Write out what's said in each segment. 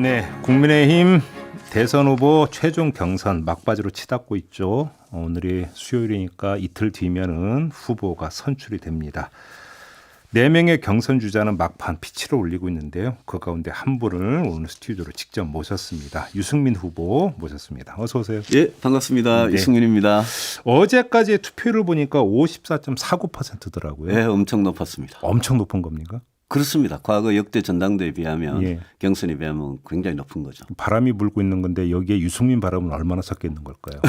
네, 국민의힘 대선 후보 최종 경선 막바지로 치닫고 있죠. 오늘이 수요일이니까 이틀 뒤면은 후보가 선출이 됩니다. 4명의 경선 주자는 막판 피치를 올리고 있는데요. 그 가운데 한 분을 오늘 스튜디오로 직접 모셨습니다. 유승민 후보 모셨습니다. 어서 오세요. 예, 반갑습니다. 네. 유승민입니다. 어제까지의 투표를 보니까 54.49%더라고요. 네, 엄청 높았습니다. 엄청 높은 겁니까? 그렇습니다. 과거 역대 전당대회에 비하면 예. 경선에 비하면 굉장히 높은 거죠. 바람이 불고 있는 건데 여기에 유승민 바람은 얼마나 섞여 있는 걸까요?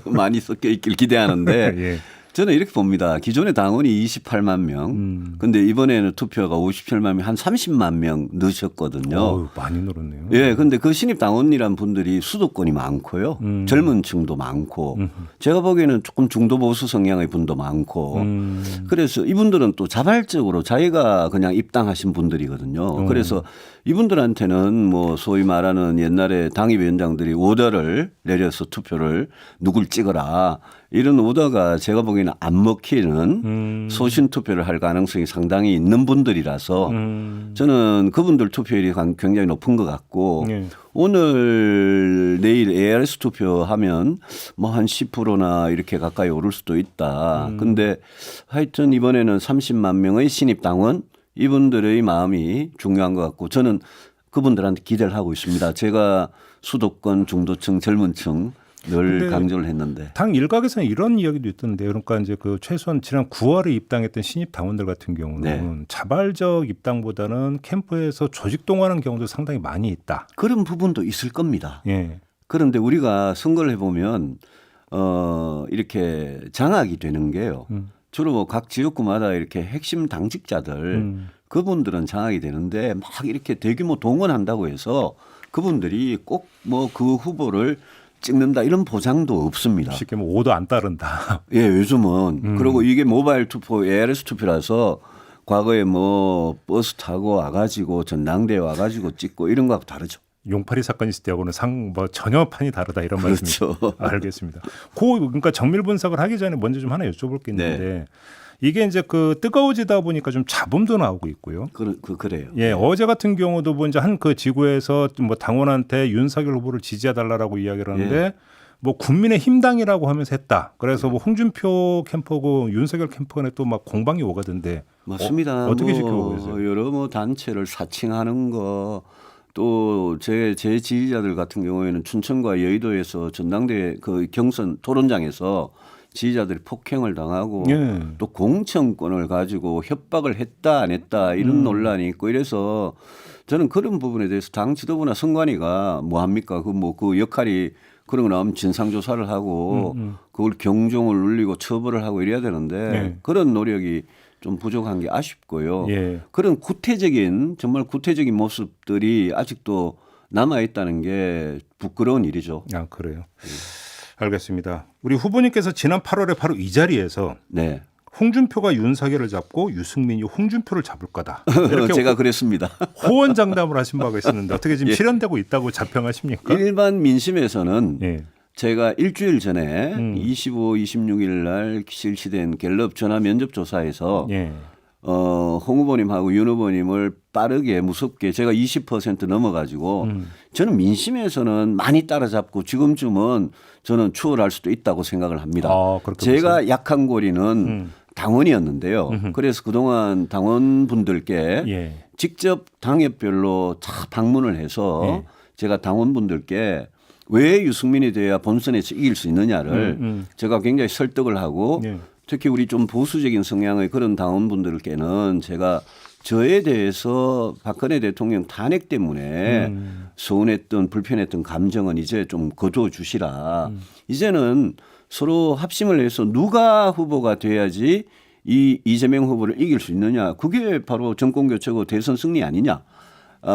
많이 섞여 있길 기대하는데 예. 저는 이렇게 봅니다. 기존의 당원이 28만 명. 근데 이번에는 투표가 57만 명, 한 30만 명 넣으셨거든요. 어우, 많이 늘었네요. 예, 근데 그 신입 당원이란 분들이 수도권이 많고요. 젊은 층도 많고 제가 보기에는 조금 중도 보수 성향의 분도 많고 그래서 이분들은 또 자발적으로 자기가 그냥 입당하신 분들이거든요. 그래서 이분들한테는 뭐 소위 말하는 옛날에 당협위원장들이 오더를 내려서 투표를 누굴 찍어라 이런 오더가 제가 보기에는 안 먹히는 소신 투표를 할 가능성이 상당히 있는 분들이라서 저는 그분들 투표율이 굉장히 높은 것 같고 예. 오늘 내일 ARS 투표하면 뭐 한 10%나 이렇게 가까이 오를 수도 있다. 근데 하여튼 이번에는 30만 명의 신입 당원 이분들의 마음이 중요한 것 같고 저는 그분들한테 기대를 하고 있습니다. 제가 수도권 중도층 젊은층 늘 강조를 했는데 당 일각에서는 이런 이야기도 있던데 그러니까 이제 그 최소한 지난 9월에 입당했던 신입 당원들 같은 경우는 네. 자발적 입당보다는 캠프에서 조직 동원하는 경우도 상당히 많이 있다. 그런 부분도 있을 겁니다. 예. 그런데 우리가 선거를 해보면 이렇게 장악이 되는 게요. 주로 뭐 각 지역구마다 이렇게 핵심 당직자들 그분들은 장악이 되는데 막 이렇게 대규모 동원한다고 해서 그분들이 꼭 뭐 그 후보를 찍는다 이런 보장도 없습니다. 쉽게 뭐 오도 안 따른다. 예, 요즘은 그리고 이게 모바일 투표, ARS 투표라서 과거에 뭐 버스 타고 와가지고 전당대회 와가지고 찍고 이런 거하고 다르죠. 용팔이 사건 있을 때하고는 뭐 전혀 판이 다르다 이런 그렇죠. 말씀이죠. 알겠습니다. 그러니까 정밀 분석을 하기 전에 먼저 좀 하나 여쭤볼 게 있는데 네. 이게 이제 그 뜨거워지다 보니까 좀 잡음도 나오고 있고요. 그래요. 예, 어제 같은 경우도 뭐 이제 한 그 지구에서 뭐 당원한테 윤석열 후보를 지지해달라고 이야기를 하는데 예. 뭐 국민의힘당이라고 하면서 했다. 그래서 뭐 홍준표 캠프고 윤석열 캠프 간에 또 막 공방이 오가던데 맞습니다. 어떻게 뭐 지켜보고 계세요? 여러 뭐 단체를 사칭하는 거 또 제 지지자들 같은 경우에는 춘천과 여의도에서 전당대회 그 경선 토론장에서 지지자들이 폭행을 당하고 예. 또 공천권을 가지고 협박을 했다 안 했다 이런 논란이 있고 이래서 저는 그런 부분에 대해서 당 지도부나 선관위가 뭐 합니까? 그 역할이 그런 거 나오면 진상조사를 하고 그걸 경종을 울리고 처벌을 하고 이래야 되는데 네. 그런 노력이 좀 부족한 게 아쉽고요. 예. 그런 정말 구태적인 모습들이 아직도 남아있다는 게 부끄러운 일이죠. 아, 그래요. 알겠습니다. 우리 후보님께서 지난 8월에 바로 이 자리에서 네. 홍준표가 윤석열을 잡고 유승민이 홍준표를 잡을 거다. 이렇게 제가 그랬습니다. 호언장담을 하신 바가 있었는데 어떻게 지금 예. 실현되고 있다고 자평하십니까? 일반 민심에서는 예. 제가 일주일 전에 25, 26일 날 실시된 갤럽 전화 면접 조사에서 예. 홍 후보님하고 윤 후보님을 빠르게 무섭게 제가 20% 넘어가지고 저는 민심에서는 많이 따라잡고 지금쯤은 저는 추월할 수도 있다고 생각을 합니다. 아, 그렇게 제가 보세요? 약한 고리는 당원이었는데요. 그래서 그동안 당원분들께 예. 직접 당협별로 다 방문을 해서 예. 제가 당원분들께 왜 유승민이 돼야 본선에서 이길 수 있느냐를 제가 굉장히 설득을 하고 예. 특히 우리 좀 보수적인 성향의 그런 당원분들께는 제가 저에 대해서 박근혜 대통령 탄핵 때문에 서운했던 불편했던 감정은 이제 좀 거두어 주시라. 이제는 서로 합심을 해서 누가 후보가 돼야지 이 이재명 후보를 이길 수 있느냐. 그게 바로 정권교체고 대선 승리 아니냐.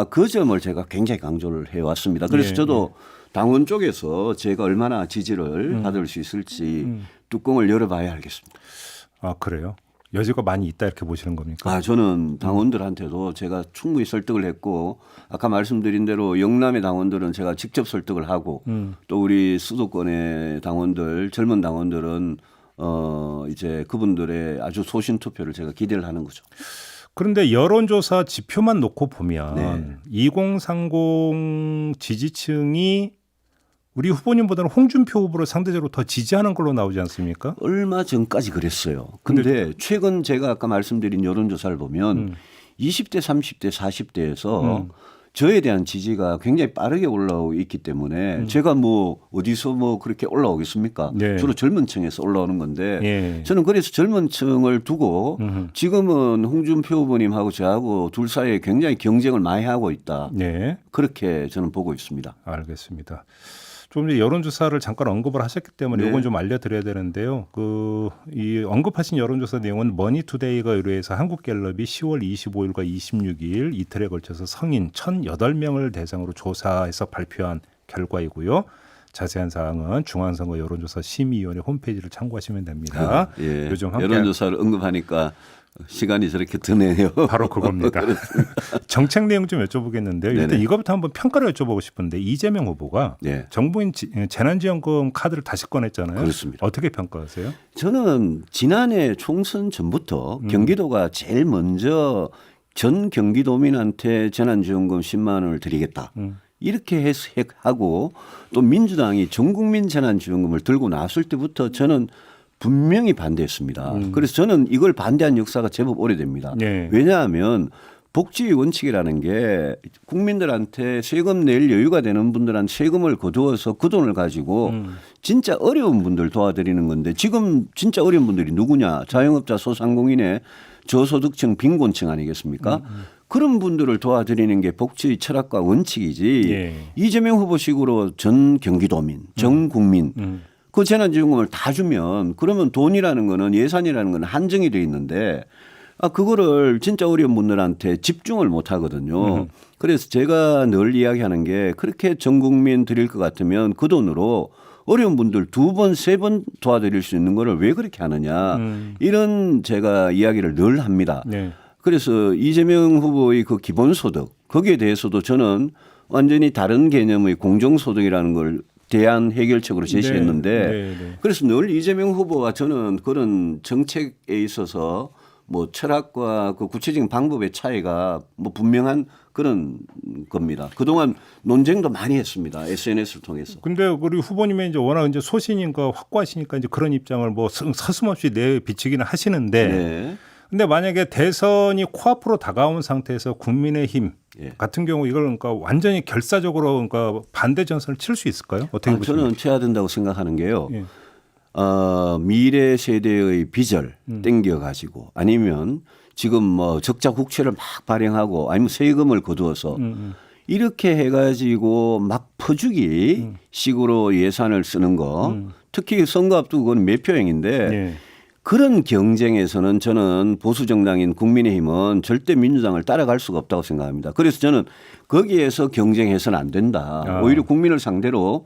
그 점을 제가 굉장히 강조를 해왔습니다. 그래서 예, 저도 당원 쪽에서 제가 얼마나 지지를 받을 수 있을지 뚜껑을 열어봐야 알겠습니다. 아, 그래요? 여지가 많이 있다 이렇게 보시는 겁니까? 저는 당원들한테도 제가 충분히 설득을 했고 아까 말씀드린 대로 영남의 당원들은 제가 직접 설득을 하고 또 우리 수도권의 당원들 젊은 당원들은 이제 그분들의 아주 소신 투표를 제가 기대를 하는 거죠. 그런데 여론조사 지표만 놓고 보면 네. 2030 지지층이 우리 후보님보다는 홍준표 후보를 상대적으로 더 지지하는 걸로 나오지 않습니까? 얼마 전까지 그랬어요. 근데 최근 제가 아까 말씀드린 여론조사를 보면 20대, 30대, 40대에서 저에 대한 지지가 굉장히 빠르게 올라오고 있기 때문에 제가 뭐 어디서 뭐 그렇게 올라오겠습니까? 네. 주로 젊은 층에서 올라오는 건데 예. 저는 그래서 젊은 층을 두고 지금은 홍준표 후보님하고 저하고 둘 사이에 굉장히 경쟁을 많이 하고 있다. 네, 그렇게 저는 보고 있습니다. 알겠습니다. 좀 전에 여론조사를 잠깐 언급을 하셨기 때문에 네. 이건 좀 알려드려야 되는데요. 이 언급하신 여론조사 내용은 머니투데이가 의뢰해서 한국갤럽이 10월 25일과 26일 이틀에 걸쳐서 성인 1,008명을 대상으로 조사해서 발표한 결과이고요. 자세한 사항은 중앙선거 여론조사 심의위원회 홈페이지를 참고하시면 됩니다. 예. 요즘 함께 여론조사를 언급하니까 시간이 저렇게 드네요. 바로 그겁니다. 정책 내용 좀 여쭤보겠는데요. 일단 네네. 이거부터 한번 평가를 여쭤보고 싶은데 이재명 후보가 네. 정부인 재난지원금 카드를 다시 꺼냈잖아요. 그렇습니다. 어떻게 평가하세요? 저는 지난해 총선 전부터 경기도가 제일 먼저 전 경기도민한테 재난지원금 10만 원을 드리겠다. 이렇게 하고 또 민주당이 전국민 재난지원금을 들고 나왔을 때부터 저는 분명히 반대했습니다. 그래서 저는 이걸 반대한 역사가 제법 오래됩니다. 네. 왜냐하면 복지 원칙이라는 게 국민들한테 세금 낼 여유가 되는 분들한테 세금을 거두어서 그 돈을 가지고 진짜 어려운 분들 도와드리는 건데 지금 진짜 어려운 분들이 누구냐? 자영업자 소상공인의 저소득층 빈곤층 아니겠습니까? 그런 분들을 도와드리는 게 복지 철학과 원칙이지 예. 이재명 후보식으로 전 경기도민, 전 국민 그 재난지원금을 다 주면 그러면 돈이라는 거는 예산이라는 거는 한정이 돼 있는데 그거를 진짜 어려운 분들한테 집중을 못 하거든요. 그래서 제가 늘 이야기하는 게 그렇게 전 국민 드릴 것 같으면 그 돈으로 어려운 분들 2번, 3번 도와드릴 수 있는 거를 왜 그렇게 하느냐 이런 제가 이야기를 늘 합니다. 네. 그래서 이재명 후보의 그 기본소득 거기에 대해서도 저는 완전히 다른 개념의 공정소득이라는 걸 대안 해결책으로 제시했는데 네. 그래서 늘 이재명 후보와 저는 그런 정책에 있어서 뭐 철학과 그 구체적인 방법의 차이가 뭐 분명한 그런 겁니다. 그동안 논쟁도 많이 했습니다. SNS를 통해서. 근데 우리 후보님이 이제 워낙 이제 소신인가 확고하시니까 이제 그런 입장을 뭐 서슴없이 내비치기는 하시는데 네. 근데 만약에 대선이 코앞으로 다가온 상태에서 국민의힘 예. 같은 경우 이걸 그러니까 완전히 결사적으로 그러니까 반대 전선을 칠 수 있을까요? 어떻게 보십니까? 저는 쳐야 된다고 생각하는 게요. 예. 미래 세대의 빚을 땡겨 가지고 아니면 지금 뭐 적자 국채를 막 발행하고 아니면 세금을 거두어서 이렇게 해가지고 막 퍼주기 식으로 예산을 쓰는 거 특히 선거 앞두고 그건 매표행인데 예. 그런 경쟁에서는 저는 보수 정당인 국민의힘은 절대 민주당을 따라갈 수가 없다고 생각합니다. 그래서 저는 거기에서 경쟁해서는 안 된다. 오히려 국민을 상대로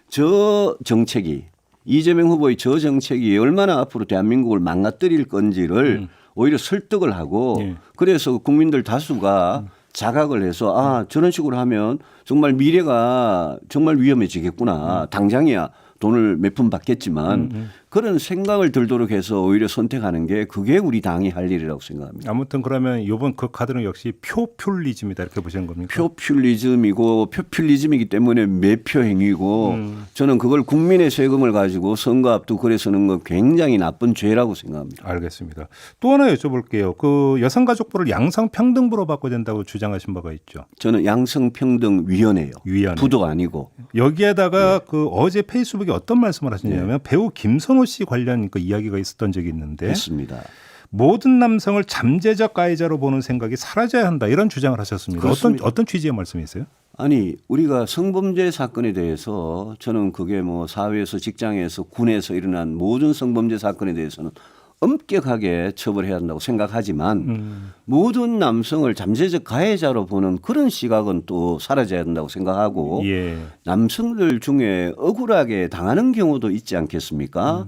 저 정책이 이재명 후보의 저 정책이 얼마나 앞으로 대한민국을 망가뜨릴 건지를 오히려 설득을 하고 예. 그래서 국민들 다수가 자각을 해서 저런 식으로 하면 정말 미래가 정말 위험해지겠구나. 당장이야 돈을 몇 푼 받겠지만 그런 생각을 들도록 해서 오히려 선택하는 게 그게 우리 당이 할 일이라고 생각합니다. 아무튼 그러면 이번 그 카드는 역시 표퓰리즘이다 이렇게 보시는 겁니까? 표퓰리즘이고 표퓰리즘이기 때문에 매표 행위고 저는 그걸 국민의 세금을 가지고 선거 앞두고 그래 쓰는 건 굉장히 나쁜 죄라고 생각합니다. 알겠습니다. 또 하나 여쭤볼게요. 그 여성가족부를 양성평등부로 바꿔야 된다고 주장하신 바가 있죠. 저는 양성평등위원회요. 위원회. 부도 아니고. 여기에다가 그 어제 페이스북에 어떤 말씀을 하셨냐면 배우 김선호 씨 관련 그 이야기가 있었던 적이 있는데 했습니다. 모든 남성을 잠재적 가해자로 보는 생각이 사라져야 한다 이런 주장을 하셨습니다. 그렇습니다. 어떤 취지의 말씀이세요? 아니 우리가 성범죄 사건에 대해서 저는 그게 뭐 사회에서 직장에서 군에서 일어난 모든 성범죄 사건에 대해서는 엄격하게 처벌해야 한다고 생각하지만 모든 남성을 잠재적 가해자로 보는 그런 시각은 또 사라져야 한다고 생각하고 예. 남성들 중에 억울하게 당하는 경우도 있지 않겠습니까?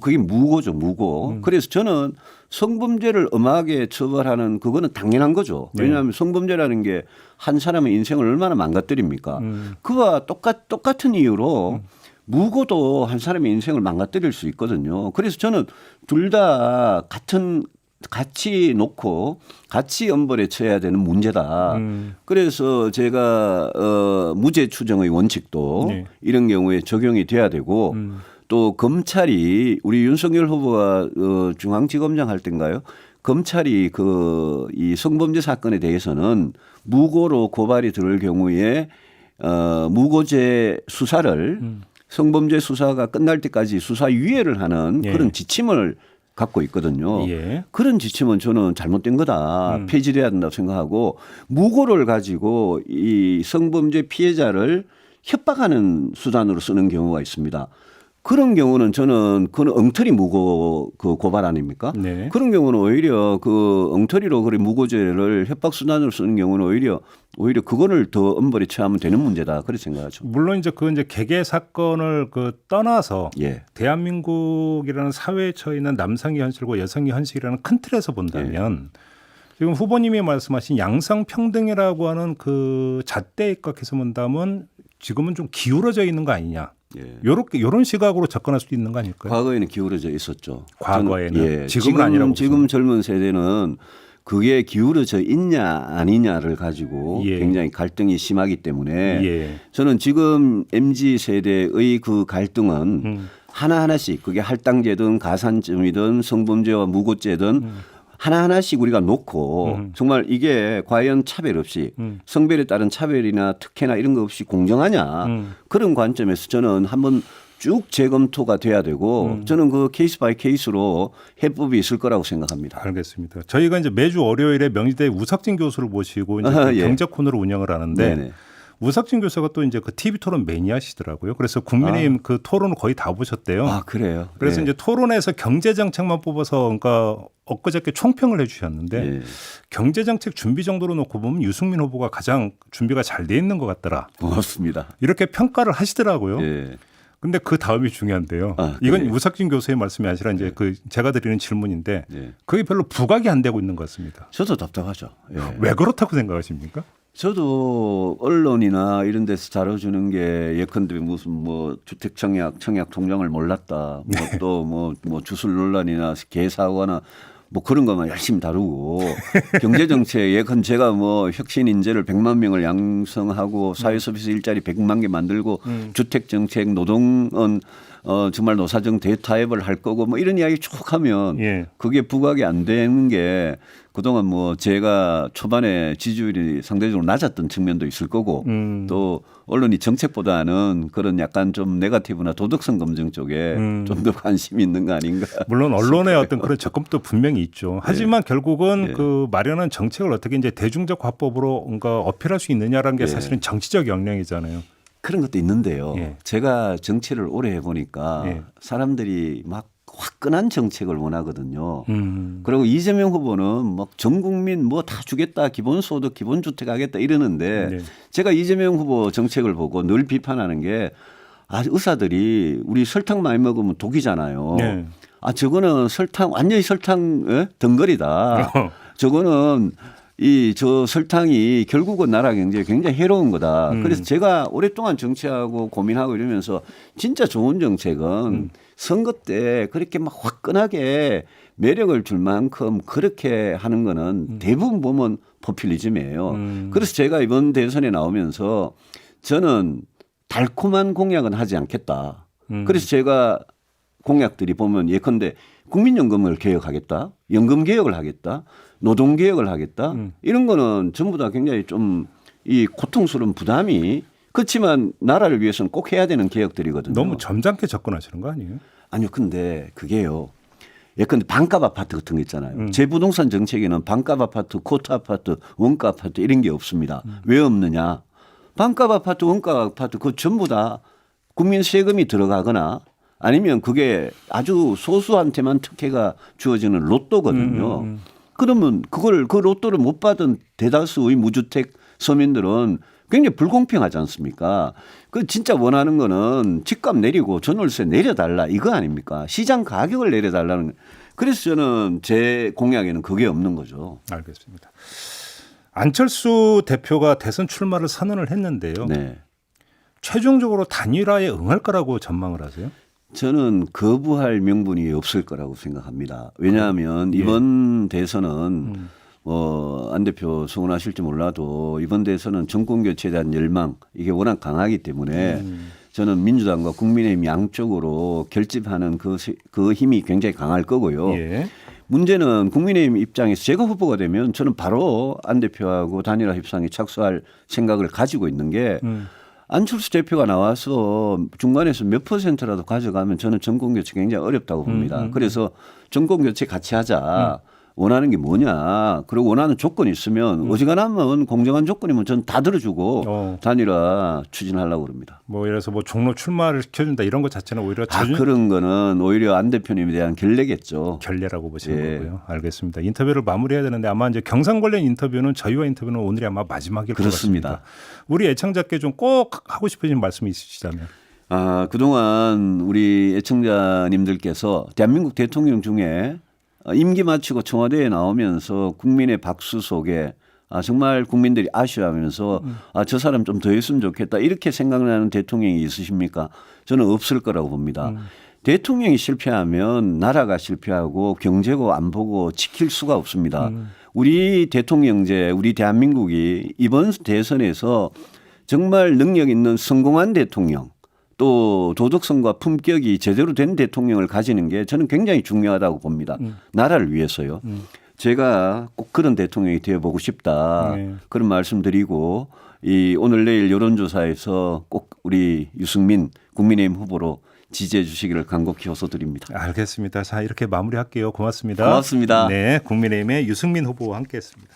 그게 무고죠, 무고. 그래서 저는 성범죄를 엄하게 처벌하는 그거는 당연한 거죠. 왜냐하면 성범죄라는 게 한 사람의 인생을 얼마나 망가뜨립니까? 그와 똑같은 이유로 무고도 한 사람의 인생을 망가뜨릴 수 있거든요. 그래서 저는 둘 다 같은 같이 놓고 같이 엄벌에 처해야 되는 문제다. 그래서 제가 무죄 추정의 원칙도 네. 이런 경우에 적용이 돼야 되고 또 검찰이 우리 윤석열 후보가 중앙지검장 할 때인가요? 검찰이 이 성범죄 사건에 대해서는 무고로 고발이 들을 경우에 무고죄 수사를 성범죄 수사가 끝날 때까지 수사 유예를 하는 예. 그런 지침을 갖고 있거든요. 예. 그런 지침은 저는 잘못된 거다. 폐지돼야 된다고 생각하고 무고를 가지고 이 성범죄 피해자를 협박하는 수단으로 쓰는 경우가 있습니다. 그런 경우는 저는 그건 엉터리 무고 고발 아닙니까? 네. 그런 경우는 오히려 엉터리로 무고죄를 협박 수단으로 쓰는 경우는 오히려 그거를 더 엄벌에 처하면 되는 문제다. 그렇게 생각하죠. 물론 이제 그 개개 사건을 떠나서 예. 대한민국이라는 사회에 처해 있는 남성의 현실과 여성의 현실이라는 큰 틀에서 본다면 지금 후보님이 말씀하신 양성평등이라고 하는 그 잣대에 입각해서 본다면 지금은 좀 기울어져 있는 거 아니냐. 예. 요런 시각으로 접근할 수도 있는 거 아닐까요? 과거에는 기울어져 있었죠. 과거에는. 예. 지금은 아니라고 지금 젊은 세대는 그게 기울어져 있냐 아니냐를 가지고 예. 굉장히 갈등이 심하기 때문에 예. 저는 지금 MZ 세대의 그 갈등은 하나하나씩 그게 할당제든 가산점이든 성범죄와 무고죄든 하나하나씩 우리가 놓고 정말 이게 과연 차별 없이 성별에 따른 차별이나 특혜나 이런 거 없이 공정하냐 그런 관점에서 저는 한번 쭉 재검토가 돼야 되고 저는 그 케이스 바이 케이스로 해법이 있을 거라고 생각합니다. 알겠습니다. 저희가 이제 매주 월요일에 명지대 우석진 교수를 모시고 이제 그 예. 경제 코너를 운영을 하는데 네네. 우석진 교수가 또 이제 그 TV 토론 매니아시더라고요. 그래서 국민의힘 그 토론을 거의 다 보셨대요. 아 그래요. 그래서 예. 이제 토론에서 경제 정책만 뽑아서 그러니까 엊그저께 총평을 해주셨는데 예. 경제 정책 준비 정도로 놓고 보면 유승민 후보가 가장 준비가 잘 돼 있는 것 같더라. 고맙습니다. 이렇게 평가를 하시더라고요. 예. 근데 그 다음이 중요한데요. 아, 이건 그래요? 우석진 교수의 말씀이 아니라 이제 그 제가 드리는 질문인데 예. 그게 별로 부각이 안 되고 있는 것 같습니다. 저도 답답하죠. 예. 왜 그렇다고 생각하십니까? 저도 언론이나 이런 데서 다뤄주는 게 예컨대 무슨 주택 청약 통장을 몰랐다. 또 주술 논란이나 개사고나 그런 것만 열심히 다루고 경제정책 예컨 제가 혁신 인재를 100만 명을 양성하고 사회서비스 일자리 100만 개 만들고 주택정책 노동은 정말 노사정 대타협을 할 거고 이런 이야기 쭉 하면 예. 그게 부각이 안 되는 게 그동안 제가 초반에 지지율이 상대적으로 낮았던 측면도 있을 거고 또 언론이 정책보다는 그런 약간 좀 네거티브나 도덕성 검증 쪽에 좀 더 관심이 있는 거 아닌가. 물론 언론의 어떤 그런 접근도 분명히 있죠. 하지만 결국은 예. 그 마련한 정책을 어떻게 이제 대중적 화법으로 뭔가 어필할 수 있느냐라는 게 예. 사실은 정치적 역량이잖아요. 그런 것도 있는데요. 예. 제가 정치를 오래 해보니까 예. 사람들이 막 화끈한 정책을 원하거든요. 음. 그리고 이재명 후보는 전 국민 다 주겠다, 기본소득, 기본주택 하겠다 이러는데 네. 제가 이재명 후보 정책을 보고 늘 비판하는 게 의사들이 우리 설탕 많이 먹으면 독이잖아요. 네. 저거는 완전히 설탕 덩거리다. 저거는 저 설탕이 결국은 나라 경제에 굉장히 해로운 거다. 그래서 제가 오랫동안 정치하고 고민하고 이러면서 진짜 좋은 정책은 선거 때 그렇게 화끈하게 매력을 줄 만큼 그렇게 하는 거는 대부분 보면 포퓰리즘이에요. 그래서 제가 이번 대선에 나오면서 저는 달콤한 공약은 하지 않겠다. 그래서 제가 공약들이 보면 예컨대 국민연금을 개혁하겠다. 연금 개혁을 하겠다. 노동 개혁을 하겠다. 이런 거는 전부 다 굉장히 좀 이 고통스러운 부담이 그렇지만 나라를 위해서는 꼭 해야 되는 개혁들이거든요. 너무 점잖게 접근하시는 거 아니에요? 아니요. 근데 그게요. 예컨대 반값 아파트 같은 거 있잖아요. 제 부동산 정책에는 반값 아파트, 코트 아파트, 원가 아파트 이런 게 없습니다. 왜 없느냐. 반값 아파트, 원가 아파트 그거 전부 다 국민 세금이 들어가거나 아니면 그게 아주 소수한테만 특혜가 주어지는 로또거든요. 그러면 그 로또를 못 받은 대다수의 무주택 서민들은 굉장히 불공평하지 않습니까? 그 진짜 원하는 거는 집값 내리고 전월세 내려달라 이거 아닙니까? 시장 가격을 내려달라는. 그래서 저는 제 공약에는 그게 없는 거죠. 알겠습니다. 안철수 대표가 대선 출마를 선언을 했는데요. 네. 최종적으로 단일화에 응할 거라고 전망을 하세요? 저는 거부할 명분이 없을 거라고 생각합니다. 왜냐하면 이번 대선은 안 대표 서운하실지 몰라도 이번 대선은 정권 교체에 대한 열망 이게 워낙 강하기 때문에 저는 민주당과 국민의힘 양쪽으로 결집하는 그 힘이 굉장히 강할 거고요. 예. 문제는 국민의힘 입장에서 제가 후보가 되면 저는 바로 안 대표하고 단일화 협상에 착수할 생각을 가지고 있는 게 안철수 대표가 나와서 중간에서 몇 %라도 가져가면 저는 정권교체 굉장히 어렵다고 봅니다. 그래서 정권교체 같이 하자. 원하는 게 뭐냐. 그리고 원하는 조건이 있으면 어지간하면 공정한 조건이면 저는 다 들어주고 단일화 추진하려고 그럽니다. 뭐 예를 들어서 뭐 종로 출마를 시켜준다 이런 것 자체는 오히려 그런 거는 오히려 안 대표님에 대한 결례겠죠. 결례라고 보시는 거고요. 알겠습니다. 인터뷰를 마무리해야 되는데 아마 이제 경선 관련 인터뷰는 저희와 인터뷰는 오늘이 아마 마지막일 것 그렇습니다. 같습니다. 우리 애청자께 좀 꼭 하고 싶으신 말씀이 있으시다면. 그동안 우리 애청자님들께서 대한민국 대통령 중에 임기 마치고 청와대에 나오면서 국민의 박수 속에 정말 국민들이 아쉬워하면서 저 사람 좀 더 했으면 좋겠다 이렇게 생각나는 대통령이 있으십니까? 저는 없을 거라고 봅니다. 대통령이 실패하면 나라가 실패하고 경제고 안보고 지킬 수가 없습니다. 우리 대통령제 우리 대한민국이 이번 대선에서 정말 능력 있는 성공한 대통령 또 도덕성과 품격이 제대로 된 대통령을 가지는 게 저는 굉장히 중요하다고 봅니다. 나라를 위해서요. 제가 꼭 그런 대통령이 되어보고 싶다. 그런 말씀드리고 오늘 내일 여론조사에서 꼭 우리 유승민 국민의힘 후보로 지지해 주시기를 간곡히 호소드립니다. 알겠습니다. 자, 이렇게 마무리할게요. 고맙습니다. 고맙습니다. 네, 국민의힘의 유승민 후보와 함께했습니다.